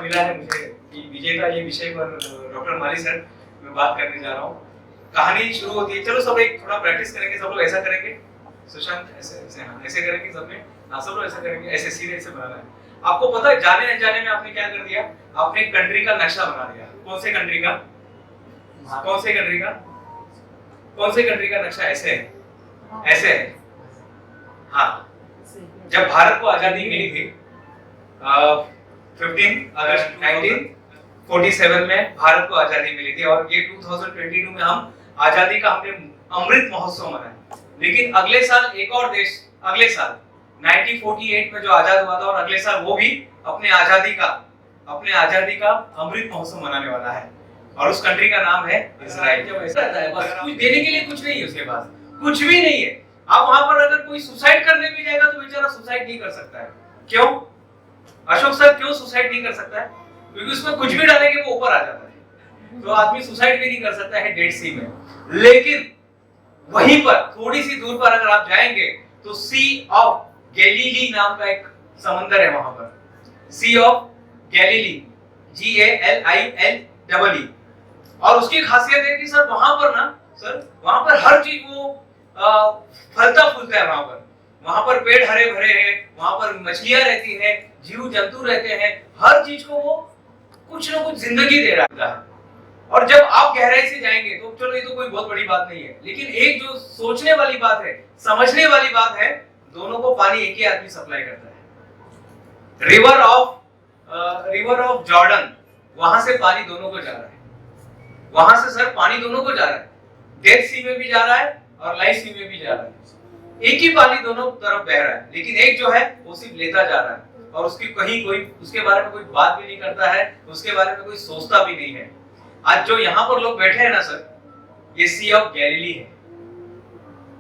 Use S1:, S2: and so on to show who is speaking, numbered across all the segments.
S1: मिला है मुझे कि विजेता ये विषय पर डॉक्टर माली सर मैं बात करने जा रहा हूँ। कहानी शुरू होती है, चलो सब एक थोड़ा प्रैक्टिस करेंगे, सब लोग ऐसा करेंगे, सुशांत ऐसे ऐसे, हाँ ऐसे करेंगे सबने, हाँ सब लोग ऐसा करेंगे, ऐसे सीधे ऐसे बनाना है। आपको पता है जाने अनजाने में आपने क्या कर दिया, आपने एक कंट्री का नक्शा बना दिया। कौन से कंट्री का, कौन से कंट्री का, कौन से कंट्री का नक्शा? ऐसे है, ऐसे है। हाँ, जब भारत को आजादी मिली थी 15 अगस्त 1947 में भारत को आजादी मिली थी, और ये 2022 में हम आजादी का हमने अमृत महोत्सव मनाया। लेकिन अगले साल एक और देश, अगले साल 1948 में जो आजाद हुआ था, और अगले साल वो भी अपने आजादी का अमृत महोत्सव मनाने वाला है, और उस कंट्री का नाम है इजराइल। जब ऐसा रहता है, बस कुछ देने के लिए कुछ नहीं है, उसके पास कुछ भी नहीं है। अब वहां पर अगर कोई सुसाइड करने भी जाएगा तो बेचारा सुसाइड नहीं कर सकता है। क्यों अशोक सर, क्यों सुसाइड नहीं कर सकता है? क्योंकि उसमें कुछ भी डालेंगे वो ऊपर आ जाता है, तो आदमी सुसाइड भी नहीं कर सकता है डेड सी में। लेकिन वहीं पर थोड़ी सी दूर पर अगर आप जाएंगे तो सी ऑफ गैलीली नाम का एक समंदर है वहां पर, सी ऑफ गैलीली, GALILEE। और उसकी खासियत है कि सर वहां पर ना, सर वहां पर हर चीज वो फलता फूलता है। वहां पर पेड़ हरे भरे हैं, वहां पर मछलियां रहती हैं, जीव जंतु रहते हैं, हर चीज को वो कुछ ना कुछ जिंदगी दे रहा है। और जब आप गहराई से जाएंगे तो चलो ये तो कोई बहुत बड़ी बात नहीं है, लेकिन एक जो सोचने वाली बात है, समझने वाली बात है, दोनों को पानी एक ही आदमी सप्लाई करता है। रिवर ऑफ जॉर्डन, वहां से पानी दोनों को जा रहा है, वहां से सर पानी दोनों को जा रहा है, डेड सी में भी जा रहा है और लाइफ सी में भी जा रहा है। एक ही पानी दोनों तरफ बह रहा है, लेकिन एक जो है वो सिर्फ लेता जा रहा है, और उसकी कहीं कोई उसके बारे में कोई बात भी नहीं करता है, उसके बारे में कोई सोचता भी नहीं है। आज जो यहाँ पर लोग बैठे हैं ना सर, ये सी ऑफ गैलीली है,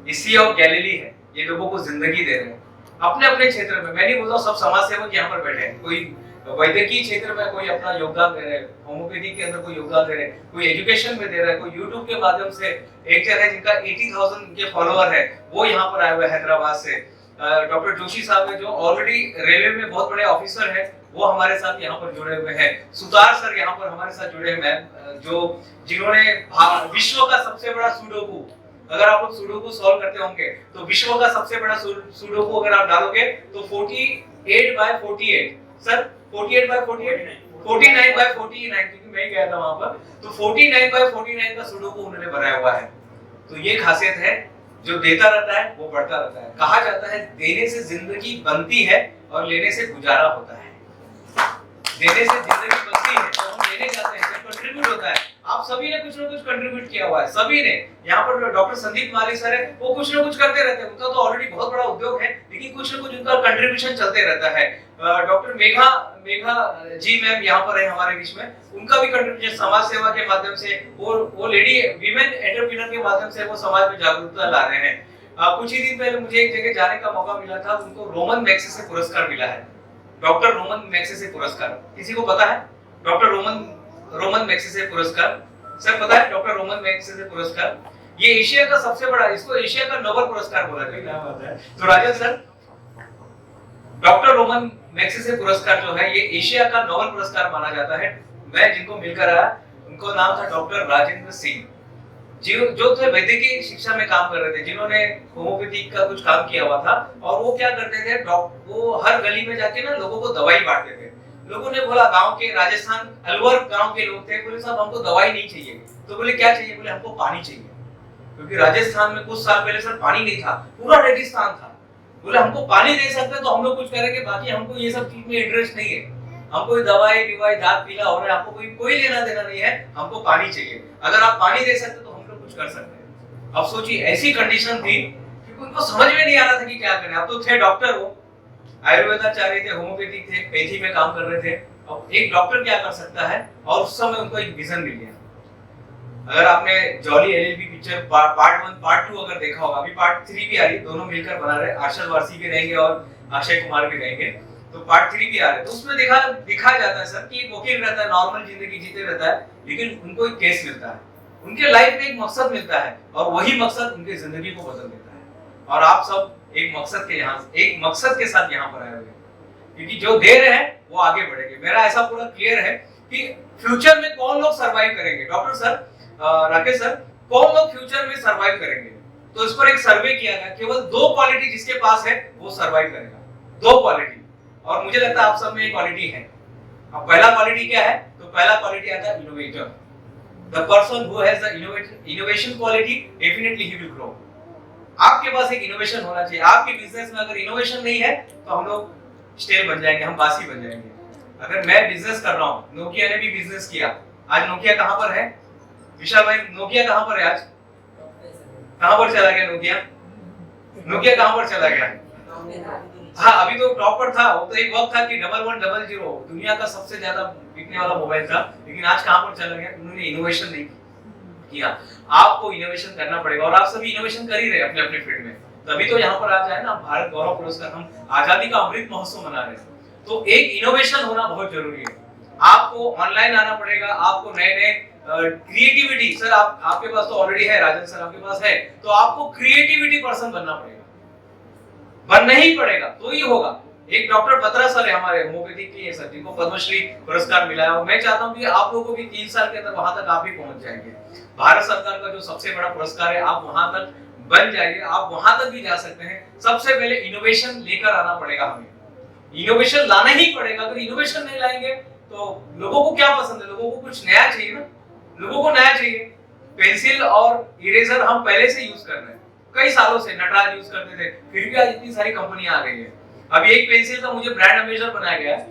S1: ये सी ऑफ गैलीली है। ये लोगों को जिंदगी दे रहे हैं अपने अपने क्षेत्र में। मैं नहीं बोल रहा सब समाज सेवक यहाँ पर बैठे हैं, कोई वैद्यकीय क्षेत्र में कोई अपना योगदान दे रहे हैं, होम्योपैथी के अंदर कोई योगदान दे रहे हैं, कोई एजुकेशन में दे रहा है, कोई यूट्यूब के माध्यम से। एक जन है जिनका 80,000 के फॉलोअर है, वो यहाँ पर आए हुए हैदराबाद से। डॉक्टर जोशी साहब है जो ऑलरेडी रेलवे में बहुत बड़े ऑफिसर है, वो हमारे साथ यहाँ पर जुड़े हुए हैं। सुतार सर यहाँ पर हमारे साथ जुड़े हुए हैं, जिन्होंने विश्व का सबसे बड़ा सुडोकू, अगर आप लोग सुडोकू सॉल्व करते होंगे तो विश्व का सबसे बड़ा सुडोकू अगर आप डालोगे तो 48/48 सर, 48/48 49/49, क्योंकि मैं ही गया था वहां पर, तो 49/49 का सुडोकू उन्होंने बनाया हुआ है। तो ये खासियत है, जो देता रहता है वो बढ़ता रहता है। कहा जाता है देने से जिंदगी बनती है और लेने से गुजारा होता है। देने से जिंदगी बनती है तो हम देने जाते हैं, कंट्रीब्यूट होता है। आप सभी ने कुछ ना कुछ कंट्रीब्यूट किया हुआ है, सभी ने। यहाँ पर डॉक्टर संदीप माली सर है, वो कुछ ना कुछ करते रहते हैं, उनका तो ऑलरेडी बहुत बड़ा उद्योग है, लेकिन कुछ ना कुछ उनका कंट्रीब्यूशन चलते रहता है। डॉक्टर मेघा जी मैम यहाँ पर है हमारे बीच में, उनका भी कंट्रीब्यूशन समाज सेवा के माध्यम से, वो लेडी वीमेन एंटरप्रेन्योर के माध्यम से वो समाज में जागरूकता ला रहे हैं। कुछ ही दिन पहले मुझे एक जगह जाने का मौका मिला था, उनको रोमन मैग्सेसे पुरस्कार मिला है, डॉक्टर रोमन मैग्सेसे पुरस्कार। किसी को पता है डॉक्टर रोमन मैग्सेसे पुरस्कार? सर पता है डॉक्टर रोमन मैग्सेसे पुरस्कार? ये एशिया का सबसे बड़ा, इसको एशिया का नोबेल पुरस्कार बोला जाता है। तो राजन सर, डॉक्टर रोमन मैग्सेसे पुरस्कार जो है ये एशिया का नोबेल पुरस्कार माना जाता है। मैं जिनको मिलकर आया उनको नाम था डॉक्टर राजेंद्र सिंह, जो थे वैद्यकीय शिक्षा में काम कर रहे थे, जिन्होंने होम्योपैथी का कुछ काम किया हुआ था। और वो क्या करते थे, वो हर गली में जाके ना लोगों को दवाई बांटते थे। लोगों ने बोला, गांव के राजस्थान अलवर गांव के लोग थे, बोले साहब हमको दवाई नहीं चाहिए। तो बोले क्या चाहिए? बोले हमको पानी चाहिए, क्योंकि राजस्थान में कुछ साल पहले सर पानी नहीं था, पूरा रेगिस्तान था। बोले हमको पानी दे सकते तो हम लोग कुछ करेंगे, बाकी हमको ये सब चीज में इंटरेस्ट नहीं है, हमको दवाई दांत पीला हो रहा है, हमको कोई लेना देना नहीं है, हमको पानी चाहिए। अगर आप पानी दे सकते तो हम लोग कुछ कर सकते हैं। अब सोचिए ऐसी कंडीशन थी कि उनको समझ में नहीं आ रहा था कि क्या करें। अब तो थे डॉक्टर, वो आयुर्वेदाचार्य थे, होम्योपैथी थे, पैथी में काम कर रहे थे। अब एक डॉक्टर क्या कर सकता है, और उस समय उनको एक विजन मिल गया। अगर आपने jolly LLB picture part 1 part 2 अगर देखा होगा, अभी पार्ट 3 भी आ रही है, दोनों मिलकर बना रहे, आरशद वारसी भी रहेंगे और अक्षय कुमार भी रहेंगे, तो पार्ट 3 भी आ रहा है। तो उसमें दिखाया जाता है सर कि एक वकील रहता है, नॉर्मल जिंदगी जीते रहता है, लेकिन उनको एक केस मिलता है, उनके लाइफ में एक मकसद मिलता है, और वही मकसद उनकी जिंदगी को बदल देता है। और आप सब एक मकसद के साथ यहाँ पर आए हुए हैं। क्योंकि जो दे रहे हैं वो आगे बढ़ेंगे। मेरा ऐसा पूरा क्लियर है कि फ्यूचर में कौन लोग सरवाइव करेंगे। डॉक्टर सर, राकेश सर, कौन लोग फ्यूचर में सरवाइव करेंगे? तो इस पर एक सर्वे किया गया, केवल 2 क्वालिटी जिसके पास है वो सरवाइव करेगा। 2 क्वालिटी, और मुझे लगता है आप सब में ये क्वालिटी है। अब पहला क्वालिटी क्या है? तो पहला क्वालिटी आता है innovator. The person who has the innovation quality, definitely he will grow. आपके पास एक इनोवेशन होना चाहिए। आपके बिजनेस में अगर इनोवेशन नहीं है तो हम लोग स्टेल बन जाएंगे, हम बासी बन जाएंगे। अगर मैं बिजनेस कर रहा हूं, नोकिया ने भी बिजनेस किया, आज नोकिया कहां पर है? विशाल भाई, नोकिया कहां पर है आज? कहां पर चला गया नोकिया? नोकिया कहां पर चला गया? हाँ, अभी तो टॉप पर था। वो तो एक वक्त था कि 1100 दुनिया का सबसे ज्यादा बिकने वाला मोबाइल था, लेकिन आज कहां पर चला गया? उन्होंने इनोवेशन नहीं किया। आपको इनोवेशन करना पड़ेगा, और आप सभी इनोवेशन कर ही रहे अपने अपने फील्ड में। तभी तो यहाँ पर आज है ना भारत गौरव पुरस्कार, हम आजादी का अमृत महोत्सव मना रहे हैं। तो एक इनोवेशन होना बहुत जरूरी है। आपको ऑनलाइन आना पड़ेगा, आपको नए नए क्रिएटिविटी, सर आपके पास तो ऑलरेडी है, राजन सर आपके पास है, तो आपको क्रिएटिविटी पर्सन बनना पड़ेगा, बनना ही पड़ेगा तो ही होगा। एक डॉक्टर बत्रा सर है हमारे, होम्योपैथिक के सर, जिनको पद्मश्री पुरस्कार मिला है, और मैं चाहता हूं कि आप लोगों को भी 3 साल के अंदर वहां तक आप भी पहुंच जाएंगे। भारत सरकार का जो सबसे बड़ा पुरस्कार है, आप वहां तक बन जाइए, आप वहां तक भी जा सकते हैं। सबसे पहले इनोवेशन लेकर आना पड़ेगा हमें, इनोवेशन लाना ही पड़ेगा। अगर इनोवेशन नहीं लाएंगे तो लोगों को क्या पसंद है? लोगों को कुछ नया चाहिए ना, लोगों को नया चाहिए। पेंसिल और इरेजर हम पहले से यूज कर रहे हैं, कई सालों से नटराज यूज करते थे, फिर भी आज इतनी सारी कंपनियां आ गई है। अभी एक पेंसिल का मुझे ब्रांड एम्बेसडर बनाया गया है,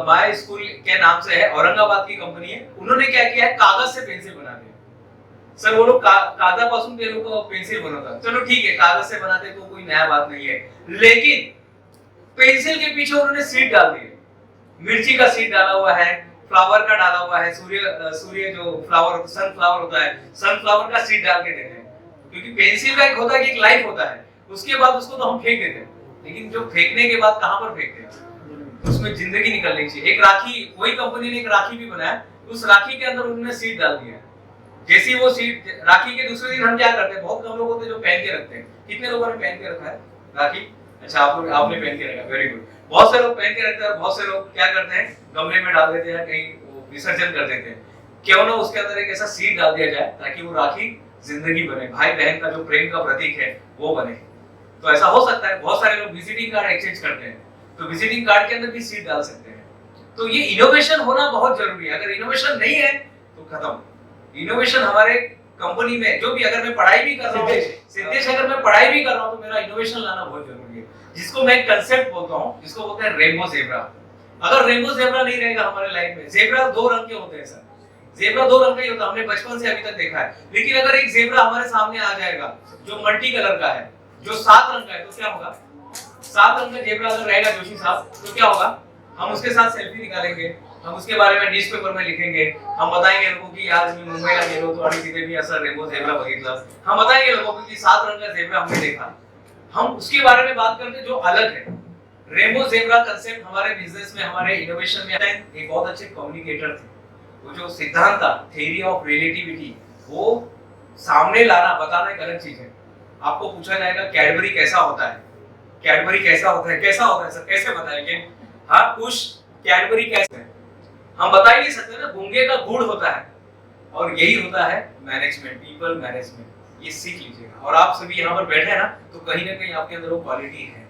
S1: माय स्कूल के नाम से है, औरंगाबाद की कंपनी है। उन्होंने क्या किया है, कागज से पेंसिल बना दिया। सर वो लोग कागज पासून ते लोग पेंसिल बनवतात, चलो ठीक है, कागज से बनाते तो कोई नया बात नहीं है, लेकिन पेंसिल के पीछे उन्होंने सीड डाल दिए। मिर्ची का सीड डाला हुआ है, फ्लावर का डाला हुआ है, सूर्य जो फ्लावर, सनफ्लावर होता है, सनफ्लावर का सीड डाल के देते हैं। क्योंकि पेंसिल का एक होता है कि एक लाइफ होता है, उसके बाद उसको तो हम फेंक देते हैं, लेकिन जो फेंकने के बाद कहां पर फेंकते हैं? उसमें जिंदगी निकलनी चाहिए। एक राखी, वही कंपनी ने एक राखी भी बनाया, उस राखी के अंदर उन्होंने सीड डाल दिया। जैसे वो सीड, राखी के दूसरे दिन हम क्या करते हैं, बहुत कम लोग होते हैं जो पहन के रखते हैं। कितने लोगों ने पहन के रखा है राखी? अच्छा, आपने पहन के रखा, वेरी गुड। बहुत से लोग पहन के रखते हैं, बहुत से लोग क्या करते हैं, गमले में डाल देते हैं, कहीं विसर्जन कर देते हैं। क्यों ना उसके अंदर एक ऐसा सीड डाल दिया जाए ताकि वो राखी जिंदगी बने, भाई बहन का जो प्रेम का प्रतीक है वो बने। तो ऐसा हो सकता है। बहुत सारे लोग विजिटिंग कार्ड एक्सचेंज करते हैं, तो विजिटिंग कार्ड के अंदर भी सीड डाल सकते हैं। तो ये इनोवेशन होना बहुत जरूरी है। अगर इनोवेशन नहीं है तो खत्म। इनोवेशन हमारे कंपनी में, जो भी, अगर मैं पढ़ाई भी कर रहा हूँ, सिद्धेश, अगर मैं पढ़ाई भी कर रहा हूँ तो मेरा इनोवेशन लाना बहुत जरूरी है, जिसको मैं कंसेप्ट बोलता हूँ, जिसको बोलते हैं रेनबो ज़ेब्रा। अगर रेनबो ज़ेब्रा नहीं रहेगा हमारे लाइफ में, ज़ेब्रा 2 रंग के होते हैं सर, ज़ेब्रा 2 रंग का ही होता है, हमने बचपन से अभी तक देखा है। लेकिन अगर एक ज़ेब्रा हमारे सामने आ जाएगा जो मल्टी कलर का है, जो 7 रंग का है, तो क्या होगा? 7 रंग का ज़ेब्रा अगर रहेगा जोशी साहब, तो क्या होगा? हम उसके साथ सेल्फी निकालेंगे, हम उसके बारे में न्यूज़पेपर में लिखेंगे, हम बताएंगे लोगों की आज मैं मुंबईला गेलो तो आणि तिथे भी असं रेनबो ज़ेब्रा बघितलं। हम बताएंगे लोगों को कि 7 रंग का ज़ेब्रा हमने देखा। हम उसके बारे में बात करते जो अलग है। रेनबो ज़ेब्रा कंसेप्ट हमारे बिजनेस में, हमारे इनोवेशन में एक बहुत अच्छे कम्युनिकेटर थे। वो जो सिद्धांत था, थ्योरी ऑफ रिलेटिविटी, वो सामने लाना, बताना एक अलग चीज है। आपको पूछा जाएगा कैडबरी कैसा होता है, कैडबरी कैसा होता है, कैसा होता है सर, कैसे बताएंगे? हाँ, कुछ कैडबरी कैसे है हम बता ही नहीं सकते ना। गूंगे का गुड़ होता है, और यही होता है मैनेजमेंट, पीपल मैनेजमेंट। ये सीख लीजिएगा। और आप सभी यहाँ पर बैठे हैं ना, तो कहीं ना कहीं आपके अंदर वो क्वालिटी है,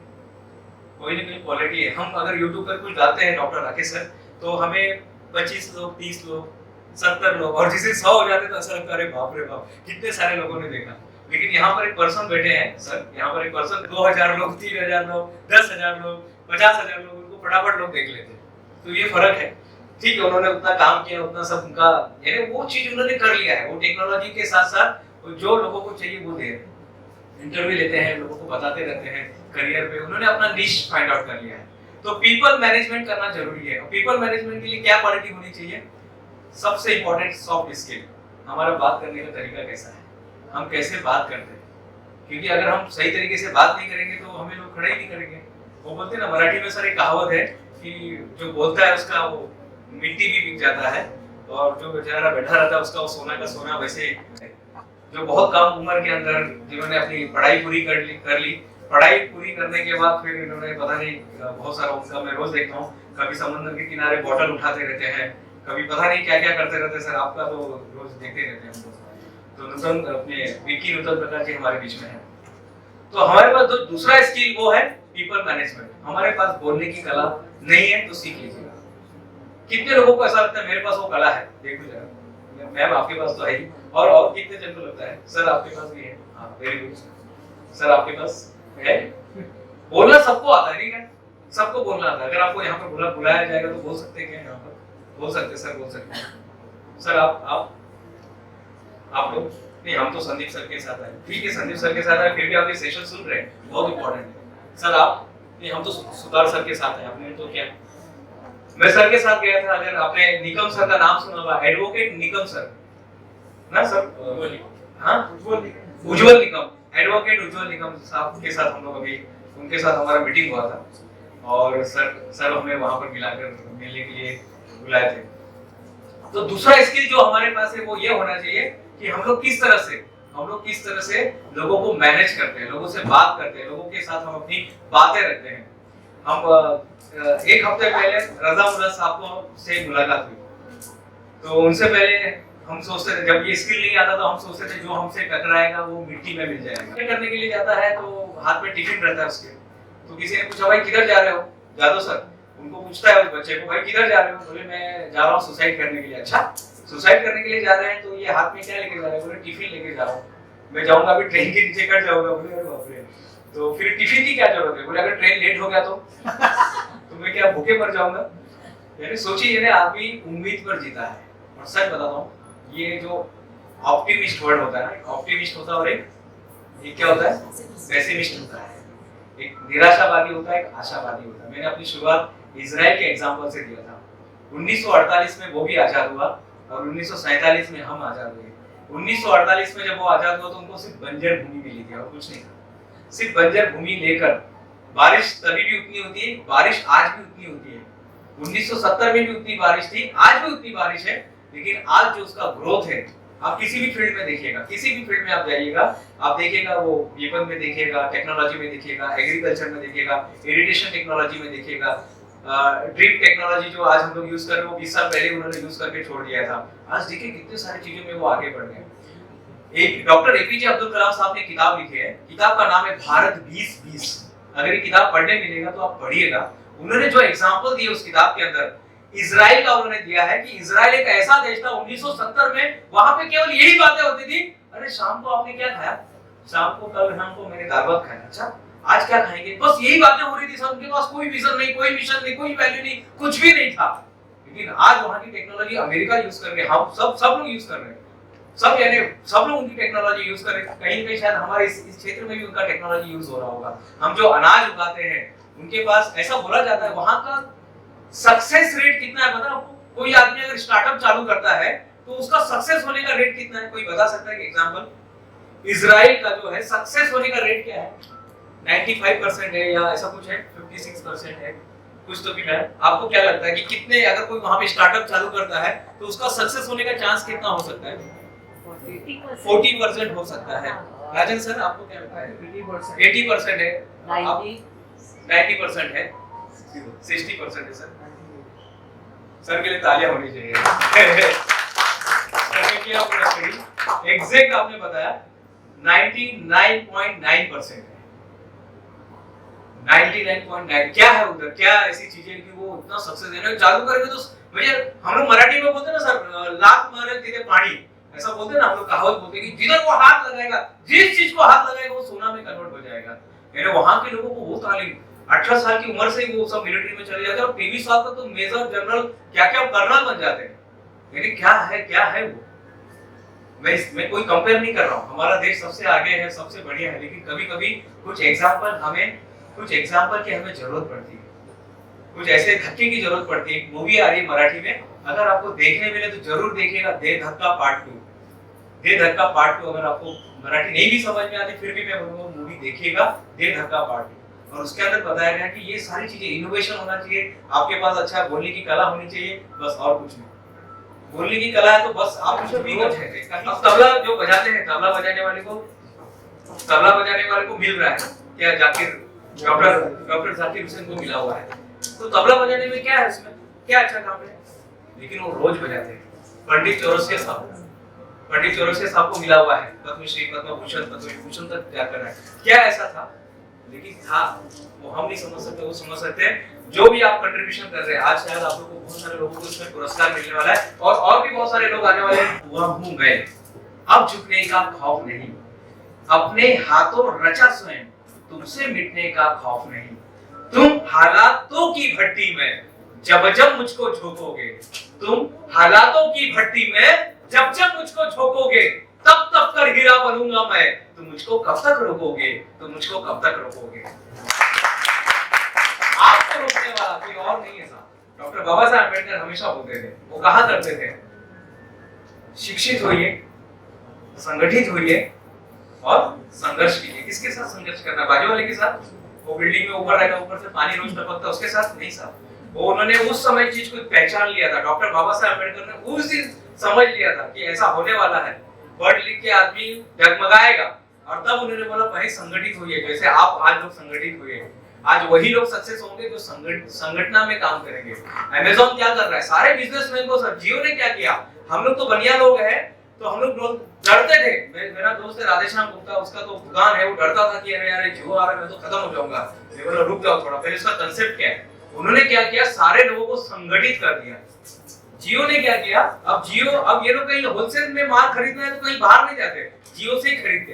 S1: कोई ना कोई क्वालिटी है। हम अगर यूट्यूब पर कुछ डालते हैं डॉक्टर राकेश सर, तो हमें 25 लोग, 30 लोग, 70 लोग, और जिसे 100 हो जाते तो ऐसा लगता है अरे बाप रे बाप, कितने सारे लोगों ने देखा। लेकिन यहाँ पर एक पर्सन बैठे हैं सर, यहाँ पर एक पर्सन 2000 लोग, 3000 लोग, 10,000 लोग, 50,000 लोग, उनको फटाफट लोग देख लेते हैं। तो ये फर्क है। ठीक है, उन्होंने उतना काम किया, उतना सब उनका, यानी वो चीज उन्होंने कर लिया है। वो टेक्नोलॉजी के साथ साथ जो लोगों को चाहिए वो दे रहे हैं। इंटरव्यू लेते हैं, लोगों को बताते रहते हैं करियर पे, उन्होंने अपना निश फाइंड आउट कर लिया है। तो पीपल मैनेजमेंट करना जरूरी है। और पीपल मैनेजमेंट के लिए क्या क्वालिटी होनी चाहिए? सबसे इंपॉर्टेंट सॉफ्ट स्किल। हमारा बात करने का तरीका कैसा है, हम कैसे बात करते हैं। क्योंकि अगर हम सही तरीके से बात नहीं करेंगे तो हमें लोग खड़े ही नहीं करेंगे। वो बोलते हैं ना, मराठी में सर एक कहावत है कि जो बोलता है उसका वो मिट्टी भी बिक जाता है, और जो बेचारा बैठा रहता है उसका वो सोना का सोना। वैसे जो बहुत कम उम्र के अंदर जिन्होंने अपनी पढ़ाई पूरी कर ली, पढ़ाई पूरी करने के बाद फिर इन्होंने पता नहीं बहुत सारा उनका मैं रोज देखता हूँ, कभी समुद्र के किनारे बॉटल उठाते रहते हैं, कभी पता नहीं क्या क्या करते रहते हैं। सर आपका तो रोज देखते रहते हैं हम। तो नूतन अपने विक्की नूतन प्रकाश जी हमारे बीच में है। तो हमारे पास जो दूसरा स्किल वो है पीपल मैनेजमेंट। हमारे पास बोलने की कला नहीं है तो सीख लीजिएगा। कितने लोगों को ऐसा लगता है मेरे पास वो कला है, देखो जरा मैम आपके पास तो है ही, और कितने जन को लगता है सर आपके पास भी है? हाँ वेरी गुड सर आपके पास है। बोलना सबको आता है, ठीक है, सबको बोलना आता है। अगर आपको यहाँ पर बुलाया जाएगा तो बोल सकते हैं क्या? यहाँ पर बोल सकते सर, बोल सकते हैं सर। आप लोग नहीं, हम तो संदीप सर के साथ आए, ठीक है संदीप सर के साथ आए, फिर भी आप ये सेशन सुन रहे हैं, बहुत इंपॉर्टेंट है। सर आप नहीं, हम तो सुधार सर के साथ आए, आपने तो क्या मैं सर के साथ गया था। अगर आपने निकम सर का नाम सुना होगा, एडवोकेट निकम सर ना सर, हाँ उज्जवल निकम, एडवोकेट उज्जवल निकम साहब के साथ हम लोग अभी उनके साथ हमारा मीटिंग हुआ था और सर हमें वहां पर मिलने के लिए बुलाए थे। तो दूसरा स्किल जो हमारे पास है वो ये होना चाहिए कि हम लोग किस तरह से लोगों को मैनेज करते हैं, लोगों से बात करते हैं, लोगों के साथ हम अपनी बातें रखते हैं। हम एक हफ्ते पहले रजा मुराद साहब से मुलाकात हुई, तो उनसे पहले हम सोचते थे, जब ये स्किल नहीं आता तो हम सोचते थे जो हमसे टकराएगा वो मिट्टी में मिल जाएगा। क्या करने के लिए जाता है तो हाथ में टिफिन रहता है उसके, तो किसी ने पूछा भाई किधर जा रहे हो? जादव सर उनको पूछता है उस बच्चे को, भाई किधर जा रहे हो? बोले मैं जा रहा हूँ सुसाइड करने के लिए। अच्छा सुसाइड करने के लिए जा रहे हैं, तो ये हाथ में क्या लेके जा रहे हैं? बोले टिफिन लेके जा रहा हूँ, मैं जाऊंगा अभी ट्रेन के नीचे कट जाऊंगा। बोले अरे बाप रे, तो फिर टिफिन की क्या जरूरत है? बोले अगर ट्रेन लेट हो गया तो मैं क्या भूखे मर जाऊंगा? यानी सोचिए आदमी उम्मीद पर जीता है। और सच बताता हूँ, ये जो ऑप्टिमिस्ट वर्ड होता है ना, ऑप्टिमिस्ट होता है और एक ये क्या होता है, पेसिमिस्ट होता है। एक निराशावादी होता है, एक आशावादी होता है। मैंने अपनी शुरुआत इजराइल के एग्जांपल से किया था। 1948 में वो भी आजाद हुआ और 1947 में हम आजाद हुए। 1948 में जब वो आजाद हुआ तो उनको सिर्फ बंजर भूमि मिली थी और कुछ नहीं था। सिर्फ बंजर भूमि लेकर बारिश तभी भी उतनी होती है, बारिश आज भी उतनी होती है। 1970 में भी उतनी बारिश थी, आज भी उतनी बारिश है, लेकिन आज जो उसका ग्रोथ है, आप किसी भी फील्ड में देखिएगा, किसी भी फील्ड में आप जाइएगा, आप देखिएगा वो वेपन में देखिएगा, टेक्नोलॉजी में देखिएगा, एग्रीकल्चर में देखिएगा, इरिगेशन टेक्नोलॉजी में देखिएगा, ड्रिप टेक्नोलॉजी जो आज हम लोग यूज कर रहे हैं वो 20 साल पहले उन्होंने यूज करके छोड़ दिया था। आज देखिए कितनी सारी चीजों में वो आगे बढ़ गए। एक डॉक्टर एपीजे अब्दुल कलाम साहब ने किताब लिखी है, किताब का नाम है भारत 2020। अगर ये किताब पढ़ने मिलेगा तो आप पढ़िएगा। उन्होंने जो एग्जांपल दिए उस किताब के अंदर इजराइल का उन्होंने दिया है कि इजराइल एक ऐसा देश था 1970 में, वहां पे केवल यही बातें होती थी, अरे शाम को आपने क्या खाया? शाम को मैंने दाल भात खाया। अच्छा आज क्या खाएंगे? बस यही बातें हो रही थी। सब उनके पास कोई विजन नहीं, कोई मिशन नहीं, कोई वैल्यू नहीं, कुछ भी नहीं था। लेकिन आज वहां की टेक्नोलॉजी अमेरिका यूज कर रहे हैं, हम सब लोग यूज कर रहे हैं, सब लोग उनकी टेक्नोलॉजी यूज कर रहे हैं। कहीं कहीं शायद हमारे इस क्षेत्र में भी उनका टेक्नोलॉजी यूज हो रहा होगा। हम जो अनाज उगाते हैं उनके पास, ऐसा बोला जाता है वहां का सक्सेस रेट कितना है पता है आपको? कोई आदमी अगर स्टार्टअप चालू करता है तो उसका सक्सेस होने का रेट कितना है? कोई बता सकता है कि एग्जांपल? इजराइल का जो है सक्सेस होने का रेट क्या है? 95% है या ऐसा कुछ है, 56% है, कुछ तो भी है। आपको क्या लगता है कि कितने, अगर कोई वहां पे स्टार्टअप चालू करता है तो उसका सक्सेस होने का चांस कितना हो सकता है? 40% हो सकता है। राजन सर आपको क्या लगता है? 80% है, 90% है, 60% है। सर के लिए तालियां होनी चाहिए। सर ने किया पूरा स्टडी, एग्जैक्ट आपने बताया 99.9% है। 99.9 क्या है उधर? क्या ऐसी चीजें कि वो इतना सक्सेस देना चालू करेंगे? तो भैया हम लोग मराठी में बोलते हैं ना सर, लात मारे तिथे पानी, ऐसा बोलते हैं ना हम लोग, कहावत बोलते हैं कि जिधर वो हाथ लगाएगा, जिस चीज को हाथ लगाएगा वो सोना में कन्वर्ट हो जाएगा। यानी वहां के लोगों को वो तालीम 18 साल की उम्र से ही वो सब मिलिट्री में चले जाते हैं और 23 साल तक तो मेजर जनरल क्या कर्नल बन जाते हैं। यानी क्या है वो? मैं कोई कंपेयर नहीं कर रहा हूँ, हमारा देश सबसे आगे है, सबसे बढ़िया है, लेकिन कभी-कभी कुछ एग्जांपल की हमें जरूरत पड़ती है, कुछ ऐसे धक्के की जरूरत पड़ती है। मूवी आ रही है मराठी में, अगर आपको देखने मिले तो जरूर देखिएगा, दे धक्का पार्ट 2। दे धक्का पार्ट 2 अगर आपको मराठी नहीं भी समझ में आती फिर भी मैं बोलूंगा मूवी देखिएगा, दे धक्का पार्ट 2। और उसके अंदर बताया गया कि ये सारी चीजें, इनोवेशन होना चाहिए, आपके पास अच्छा बोलने की कला होनी चाहिए, बस और कुछ नहीं। बोलने की कला है तो बस आप कुछ भी कर सकते हैं। अब तबला जो बजाते हैं, तबला बजाने वाले को मिल रहा है, क्या डॉक्टर जाकिर हुसैन को मिला हुआ है। तो तबला बजाने में क्या है, उसमें क्या अच्छा काम है, लेकिन वो रोज बजाते हैं। पंडित चौरसिया साहब को मिला हुआ है पद्मश्री, पद्म भूषण, पद्म विभूषण तक जाकर है। क्या ऐसा था, लेकिन था वो हम नहीं समझ सकते, वो समझ सकते हैं। जो भी आप कंट्रीब्यूशन कर रहे हैं, आज शायद आप लोगों को बहुत सारे लोगों को इसमें पुरस्कार मिलने वाला है और भी बहुत सारे लोग आने वाले हैं। हुआ हूं मैं, अब झुकने का खौफ नहीं, अपने हाथों रचा स्वयं, तुमसे मिटने का खौफ नहीं। तुम हालातों की भट्टी में जब जब मुझको झोंकोगे, तुम हालातों की भट्टी में जब जब मुझको झोंकोगे, तब तब कर हीरा बनूंगा मैं। तुम मुझको कब तक रोकोगे, तुम मुझको कब तक रोकोगे। आपको रोकने वाला कोई और नहीं है साहब। डॉक्टर बाबा साहब अम्बेडकर हमेशा बोलते थे, वो कहा करते थे, शिक्षित होइए, संगठित होइए और संघर्ष कीजिए। किसके साथ संघर्ष करना, बाजू वाले के साथ? वो बिल्डिंग में ऊपर रहता, ऊपर से पानी रोज टपकता, उसके साथ नहीं साहब। वो उन्होंने उस समय चीज को पहचान लिया था। डॉक्टर बाबा साहब अम्बेडकर ने उस दिन समझ लिया था कि ऐसा होने वाला है, पढ़ लिख के आदमी डगमगाएगा, और तब उन्होंने बोला भाई संगठित होइए। जैसे आप आज लोग संगठित हुए, आज वही लोग सक्सेस होंगे जो संगठना में काम करेंगे। अमेज़न क्या कर रहा है, सारे बिजनेसमैन को, सर जियो ने क्या किया, हम लोग तो बढ़िया लोग हैं, तो हम लोग डरते थे। मेरा दोस्त है राधेश्याम गुप्ता, उसका तो दुकान है, वो डरता था कि अरे यार जियो आ रहा है, मैं तो खत्म हो जाऊंगा। मैं बोला रुक जाओ थोड़ा, पहले इसका कांसेप्ट क्या है। उन्होंने क्या किया, सारे लोगों को संगठित कर दिया। जियो ने क्या किया, अब ये लोग कहीं होलसेल में माल खरीदना है तो कहीं बाहर नहीं जाते, जियो से ही खरीदते।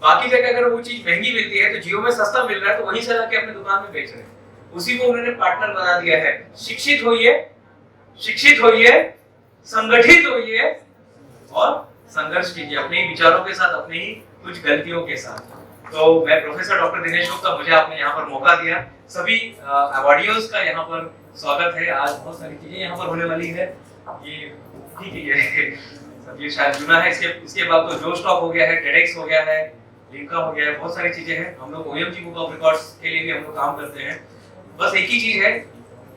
S1: बाकी जगह अगर वो चीज महंगी मिलती है तो जियो में सस्ता मिल रहा है, तो वहीं से लाके अपने दुकान में बेच रहे हैं। उसी को उन्होंने पार्टनर बना दिया है। शिक्षित होइए, संगठित होइए और संघर्ष कीजिए अपने ही विचारों के साथ, अपनी ही कुछ गलतियों के साथ। तो मैं प्रोफेसर डॉक्टर दिनेश गुप्ता, मुझे आपने यहाँ पर मौका दिया। सभी अवार्डियोज का यहाँ पर स्वागत है। आज बहुत सारी चीजें यहाँ पर होने वाली है, ये ठीक है, सब ये शायद जुना है। इसके बाद तो जो स्टॉक हो गया है, टेडेक्स हो गया है, लिंका हो गया है, बहुत सारी चीजें हैं। हम लोग ओएमजी बुक ऑफ रिकॉर्ड्स के लिए भी हम लोग काम करते हैं। बस एक ही चीज है,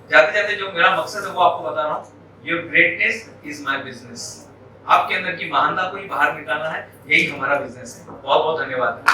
S1: जाते जाते जो मेरा मकसद है वो आपको बता रहा हूँ, your greatness is my business. आपके अंदर की महानता को ही बाहर निकालना है, यही हमारा बिजनेस है। बहुत बहुत धन्यवाद।